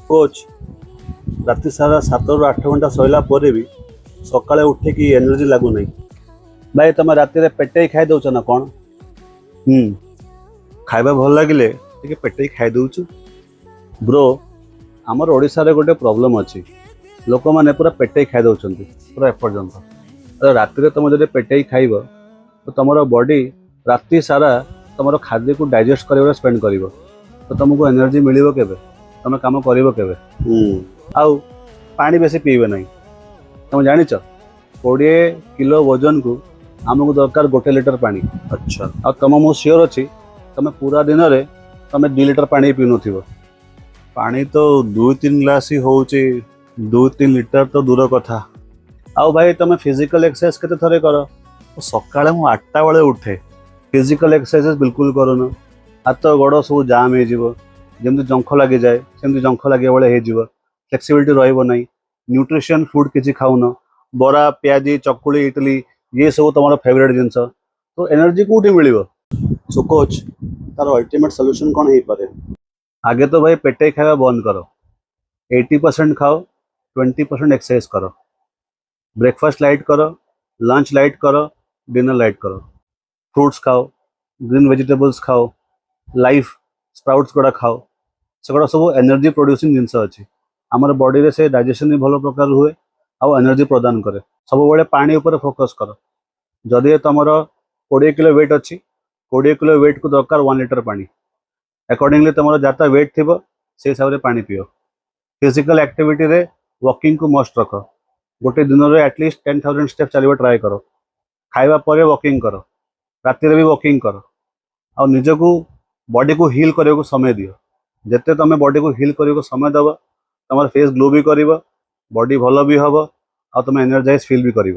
Coach राति सारा 7 ରୁ 8 घंटा सोइला पर भी सकाळे उठे कि एनर्जी लागू नहीं भाई तुम राति पेटे खाई दौच ना कौन खाଇବା भल लगिले टे पेटे खाई दौचु ब्रो आमर ओडिशा रे गोटे प्रॉब्लम अच्छी लोक मैंने पूरा पेटे खाई दौरान पूरा एपर्यंत राति तुम जब पेटे खाइब तो तुम बॉडी राति सारा तुम खाद्य को डाइजेस्ट कर स्पेंड कर तो तुमको एनर्जी मिल के तुम कम कर आउ पानी बेसी पीबे नहीं तुम जान 20 किलो वजन को आमको दरकार 1 लिटर पानी। अच्छा आ तुम मु श्योर अच्छी तुम पूरा दिन में तुम 2 लिटर पानी पी नो पानी तो 2-3 ग्लास ही हो 2-3 लिटर तो दूर कथा आउ भाई तुम फिजिकल एक्सरसाइज केते थरे कर सकाळे मु 8टा बेले उठे फिजिकल एक्सरसाइज बिल्कुल करूँ हाथ गोड़ सब जाम हो जमी जंख लगी जाए सेमती जंख लगे बेले हो फ्लेक्सिबिलिटी रहिबो नहीं न्यूट्रिशन फूड किसी खाऊन बरा प्याजी चकुली इडली ये सब तुम फेवरेट जिनस तो एनर्जी कौटी मिल सो कोच तार अल्टीमेट सॉल्यूशन कौन हो पारे आगे तो भाई पेटे खावा बंद करो 80% खाओ 20% एक्सरसाइज करो ब्रेकफास्ट लाइट करो लंच लाइट करो डिनर लाइट करो फ्रूट्स खाओ ग्रीन वेजिटेबल्स खाओ लाइफ स्प्राउट्स गुड़ा खाओ सेगुड़ा सब एनर्जी प्रोड्यूसिंग जिनस अच्छी आमर बॉडी रे से डाइजेशन भी भल प्रकार हुए आउ एनर्जी प्रदान करे सब बेले पानी ऊपर फोकस कर जदि तुम 20 किलो वेट अच्छी 20 किलो वेट को दरकार 1 लिटर पानी अकॉर्डिंगली तुम जाता वेट थी से हिसाब से पानी पियो फिजिकल एक्टिविटी रे वॉकिंग को मस्ट रख गोटे दिन में एटलिस्ट 10,000 स्टेप चलवा ट्राए कर खाइबा पर वॉकिंग कर राति भी वॉकिंग कर आ निजको बॉडी को हील करने को समय दियो जिते तुम बॉडी को हील करने को समय दब तुम फेस ग्लो भी कर बॉडी भल भी हम आ तुम एनर्जाइज फील भी कर।